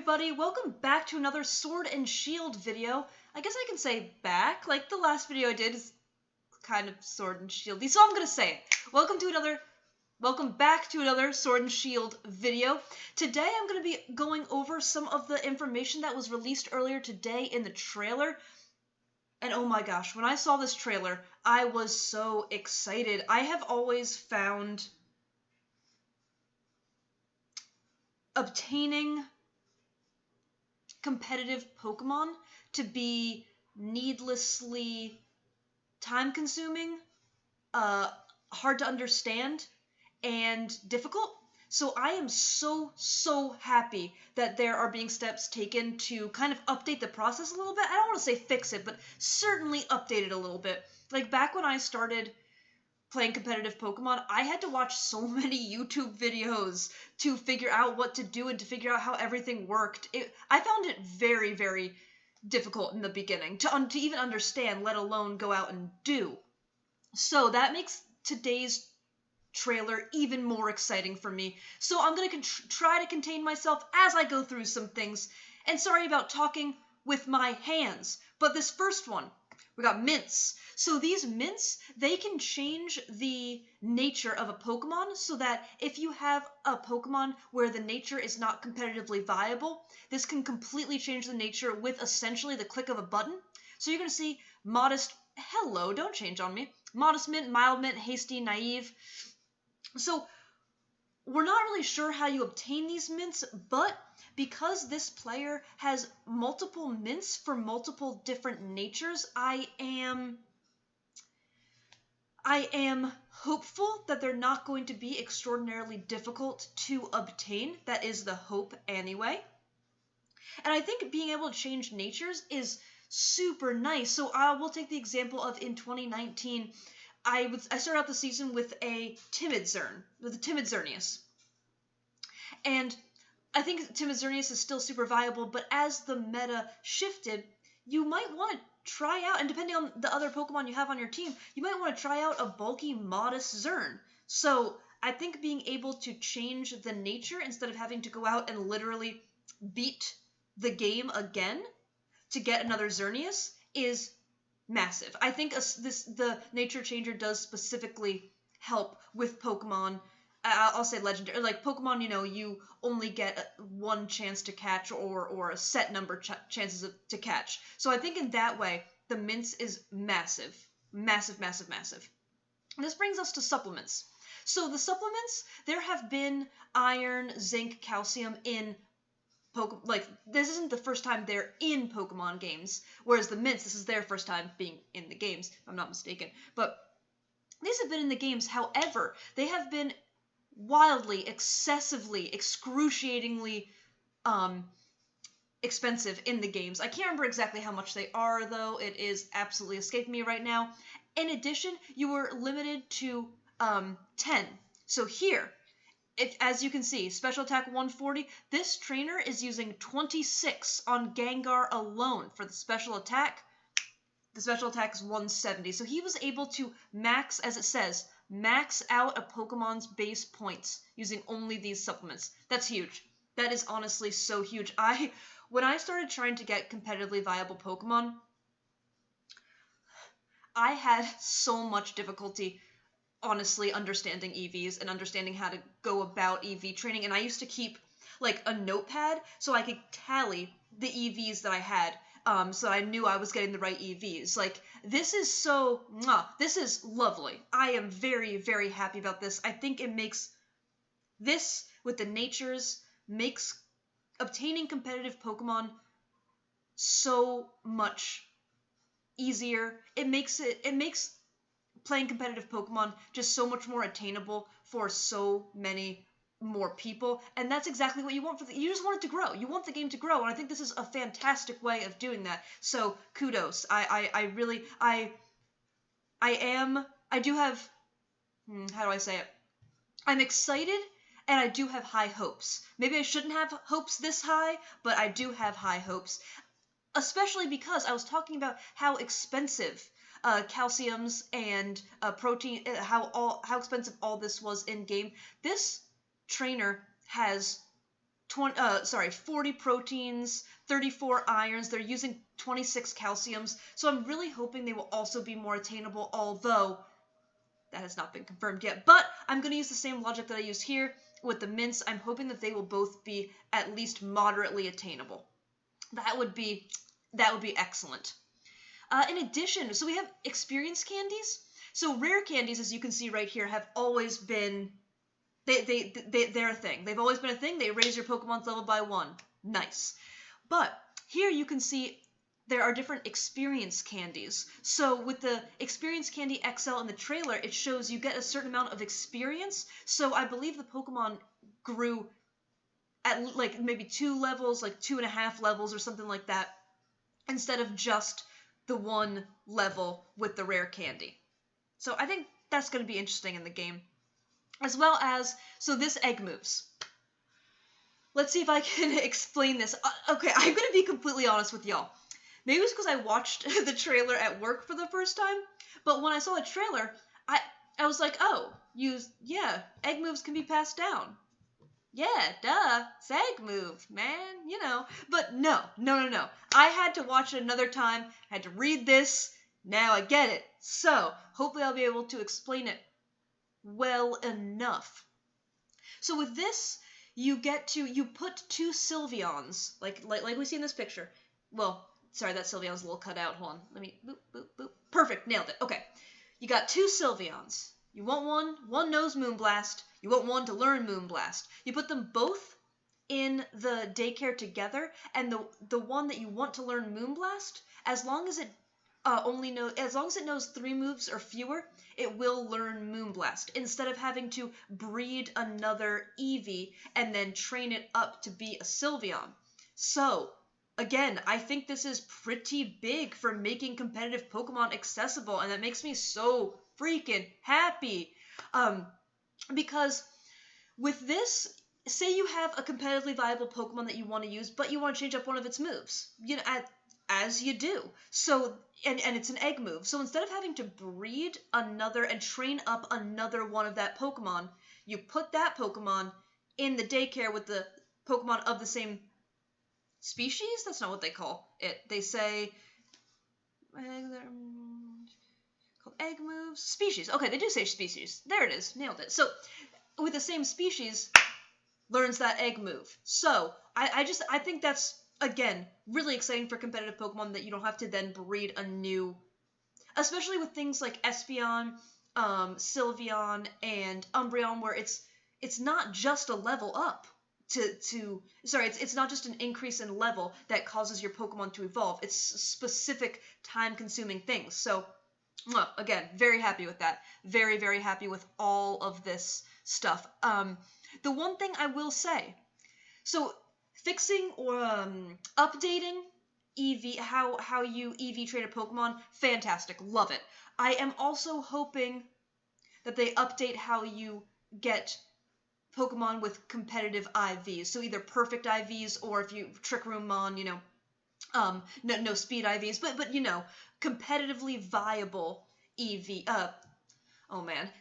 everybody, welcome back to another Sword and Shield video. I guess I can say back, like the last video I did is kind of Sword and Shieldy, so I'm gonna say it. Welcome back to another Sword and Shield video. Today I'm gonna be going over some of the information that was released earlier today in the trailer. And oh my gosh, when I saw this trailer, I was so excited. I have always found obtaining competitive Pokemon to be needlessly time-consuming, hard to understand, and difficult. So I am so happy that there are being steps taken to kind of update the process a little bit. I don't want to say fix it, but certainly update it a little bit. Like back when I started playing competitive Pokemon, I had to watch so many YouTube videos to figure out what to do and to figure out how everything worked. I found it very difficult in the beginning to even understand, let alone go out and do. So that makes today's trailer even more exciting for me. So I'm going to try to contain myself as I go through some things. And sorry about talking with my hands, but this first one, we got mints. So these mints, they can change the nature of a Pokemon so that if you have a Pokemon where the nature is not competitively viable, this can completely change the nature with essentially the click of a button. So you're going to see modest, hello, don't change on me, modest mint, mild mint, hasty, naive. So we're not really sure how you obtain these mints, but because this player has multiple mints for multiple different natures, I am hopeful that they're not going to be extraordinarily difficult to obtain. That is the hope anyway. And I think being able to change natures is super nice. So we'll take the example of in 2019, I started out the season with a timid Xerneas. And I think Timid Xerneas is still super viable, but as the meta shifted, you might want to try out, and depending on the other Pokemon you have on your team, you might want to try out a bulky, modest Xern. So I think being able to change the nature instead of having to go out and literally beat the game again to get another Xerneas is massive. I think the nature changer does specifically help with Pokemon. I'll say legendary, like Pokemon, you only get one chance to catch or a set number chances to catch. So I think in that way, the mints is massive. Massive. This brings us to supplements. So the supplements, there have been iron, zinc, calcium in Pokemon. Like, this isn't the first time they're in Pokemon games, whereas the mints, this is their first time being in the games, if I'm not mistaken. But these have been in the games, however, they have been wildly, excessively, excruciatingly expensive in the games. I can't remember exactly how much they are, though. It is absolutely escaping me right now. In addition, you were limited to 10. So here, as you can see, special attack 140, this trainer is using 26 on Gengar alone for the special attack. The special attack is 170. So he was able to max, as it says, max out a Pokemon's base points using only these supplements. That's huge. That is honestly so huge. When I started trying to get competitively viable Pokemon, I had so much difficulty, honestly, understanding EVs and understanding how to go about EV training. And I used to keep like a notepad so I could tally the EVs that I had. So I knew I was getting the right EVs. Like, this is this is lovely. I am very happy about this. I think it makes this, with the natures, makes obtaining competitive Pokemon so much easier. It makes playing competitive Pokemon just so much more attainable for so many more people, and that's exactly what you want you just want it to grow. You want the game to grow, and I think this is a fantastic way of doing that. So kudos. I do have, how do I say it? I'm excited, and I do have high hopes. Maybe I shouldn't have hopes this high, but I do have high hopes, especially because I was talking about how expensive calciums and protein, how expensive all this was in game. This trainer has 40 proteins, 34 irons. They're using 26 calciums. So I'm really hoping they will also be more attainable, although that has not been confirmed yet. But I'm going to use the same logic that I used here with the mints. I'm hoping that they will both be at least moderately attainable. That would be excellent. In addition, so we have experience candies. So rare candies, as you can see right here, have always been they're a thing. They've always been a thing. They raise your Pokemon's level by 1. Nice. But here you can see there are different experience candies. So with the experience candy XL in the trailer, it shows you get a certain amount of experience. So I believe the Pokemon grew at like maybe 2 levels, like 2.5 levels or something like that, instead of just the 1 level with the rare candy. So I think that's going to be interesting in the game. As well as, so this egg moves. Let's see if I can explain this. Okay, I'm going to be completely honest with y'all. Maybe it's because I watched the trailer at work for the first time, but when I saw the trailer, I was like, oh, egg moves can be passed down. Yeah, duh, it's egg move, man, you know. But no. I had to watch it another time, had to read this, now I get it. So, hopefully I'll be able to explain it well enough. So with this, you put 2 Sylveons, like we see in this picture. Well, sorry, that Sylveon's a little cut out. Hold on. Let me, boop, boop, boop. Perfect, nailed it. Okay. You got 2 Sylveons. You want one knows Moonblast. You want one to learn Moonblast. You put them both in the daycare together, and the one that you want to learn Moonblast, as long as it knows 3 moves or fewer, it will learn Moonblast, instead of having to breed another Eevee and then train it up to be a Sylveon. So, again, I think this is pretty big for making competitive Pokemon accessible, and that makes me so freaking happy. Because with this, say you have a competitively viable Pokemon that you want to use, but you want to change up one of its moves. You know, as you do. So, and it's an egg move. So instead of having to breed another and train up another one of that Pokemon, you put that Pokemon in the daycare with the Pokemon of the same species? That's not what they call it. They say called egg moves. Species. Okay, they do say species. There it is. Nailed it. So with the same species, learns that egg move. So I think that's, again, really exciting for competitive Pokemon, that you don't have to then breed a new, especially with things like Espeon, Sylveon, and Umbreon, where it's not just a level up it's not just an increase in level that causes your Pokemon to evolve. It's specific time-consuming things. So, again, very happy with that. Very, very happy with all of this stuff. The one thing I will say, so fixing or updating EV, how you EV trade a Pokemon, fantastic, love it. I am also hoping that they update how you get Pokemon with competitive IVs, so either perfect IVs, or if you Trick Room Mon, no speed IVs, but competitively viable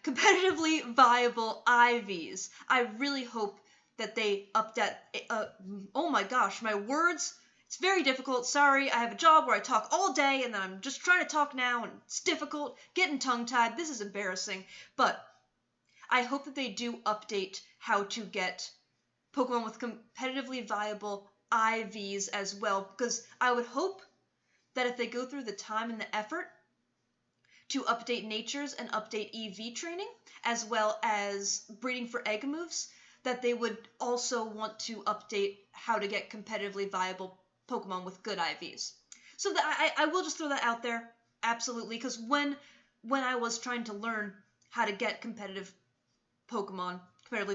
competitively viable IVs. I really hope that they update. Oh my gosh, my words. It's very difficult. Sorry, I have a job where I talk all day, and then I'm just trying to talk now, and it's difficult. Getting tongue-tied. This is embarrassing, but I hope that they do update how to get Pokemon with competitively viable IVs as well, because I would hope that if they go through the time and the effort to update Natures and update EV training, as well as breeding for egg moves, that they would also want to update how to get competitively viable Pokemon with good IVs. So I will just throw that out there, absolutely, because when I was trying to learn how to get competitively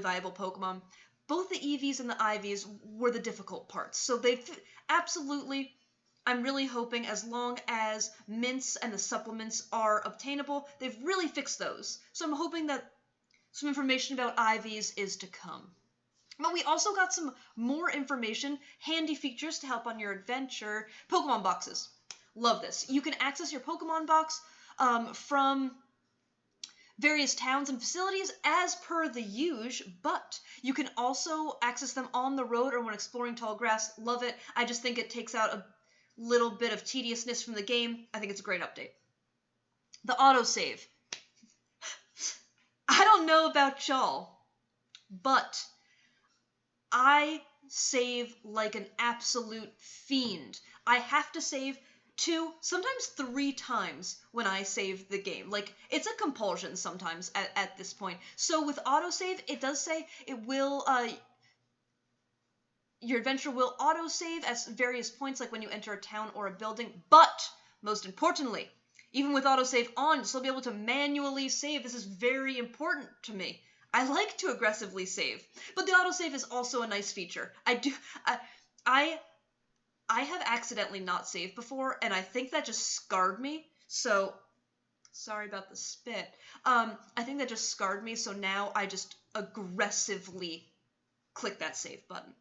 viable Pokemon, both the EVs and the IVs were the difficult parts. So absolutely, I'm really hoping, as long as mints and the supplements are obtainable, they've really fixed those. So I'm hoping that some information about IVs is to come. But we also got some more information, handy features to help on your adventure. Pokemon boxes. Love this. You can access your Pokemon box from various towns and facilities as per the usual, but you can also access them on the road or when exploring tall grass. Love it. I just think it takes out a little bit of tediousness from the game. I think it's a great update. The autosave. I don't know about y'all, but I save like an absolute fiend. I have to save 2, sometimes 3 times when I save the game. Like, it's a compulsion sometimes at this point. So with autosave, it does say it will, your adventure will autosave at various points, like when you enter a town or a building, but, most importantly, even with autosave on, you'll still be able to manually save. This is very important to me. I like to aggressively save, but the autosave is also a nice feature. I have accidentally not saved before, and I think that just scarred me, so, sorry about the spit. I think that just scarred me, so now I just aggressively click that save button.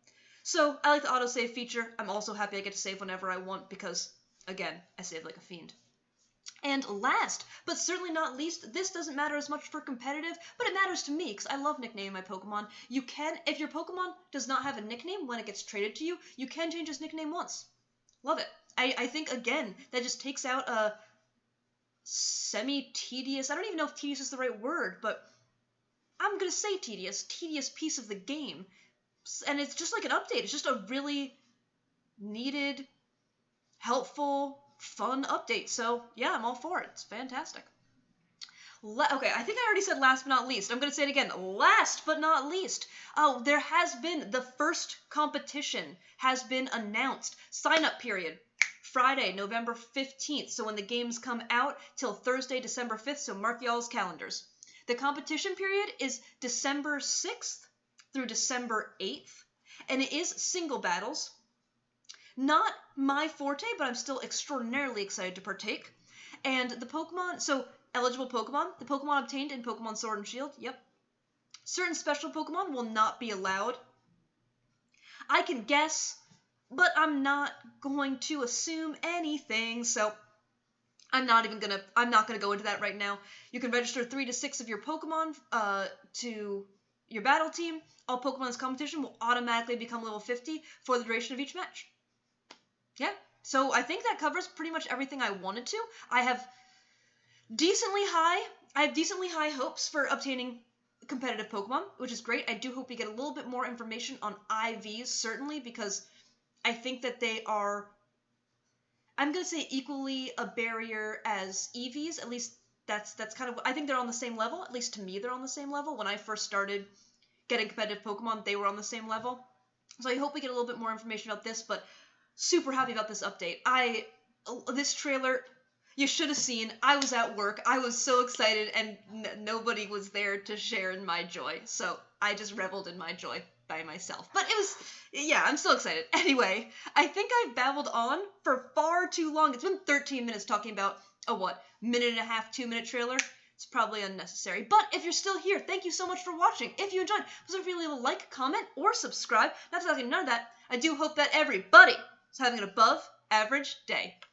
So, I like the autosave feature. I'm also happy I get to save whenever I want, because, again, I save like a fiend. And last, but certainly not least, this doesn't matter as much for competitive, but it matters to me, because I love nicknaming my Pokemon. You can, if your Pokemon does not have a nickname when it gets traded to you, you can change its nickname once. Love it. I think, again, that just takes out a semi-tedious, I don't even know if tedious is the right word, but I'm going to say tedious piece of the game. And it's just like an update. It's just a really needed, helpful, fun update. So, yeah, I'm all for it. It's fantastic. Okay, I think I already said last but not least. I'm going to say it again. Last but not least. Oh, there has been, the first competition has been announced. Sign-up period. Friday, November 15th. So when the games come out, till Thursday, December 5th. So mark y'all's calendars. The competition period is December 6th through December 8th. And it is single battles. Not my forte, but I'm still extraordinarily excited to partake. And the Pokemon, so eligible Pokemon, the Pokemon obtained in Pokemon Sword and Shield, yep. Certain special Pokemon will not be allowed. I can guess, but I'm not going to assume anything, so I'm not gonna go into that right now. You can register 3 to 6 of your Pokemon to your battle team. All Pokemon in this competition will automatically become level 50 for the duration of each match. Yeah, so I think that covers pretty much everything I wanted to. I have decently high hopes for obtaining competitive Pokemon, which is great. I do hope we get a little bit more information on IVs, certainly, because I think that they are, I'm going to say, equally a barrier as EVs. At least that's kind of, I think they're on the same level. At least to me, they're on the same level. When I first started getting competitive Pokemon, they were on the same level. So I hope we get a little bit more information about this, but super happy about this update. This trailer, you should have seen. I was at work. I was so excited, and nobody was there to share in my joy. So I just reveled in my joy by myself. But it was, yeah, I'm still excited. Anyway, I think I've babbled on for far too long. It's been 13 minutes talking about a minute and a half, 2-minute trailer. It's probably unnecessary. But if you're still here, thank you so much for watching. If you enjoyed, please don't forget to leave a like, comment, or subscribe. Not talking none of that. I do hope that everybody is having an above average day.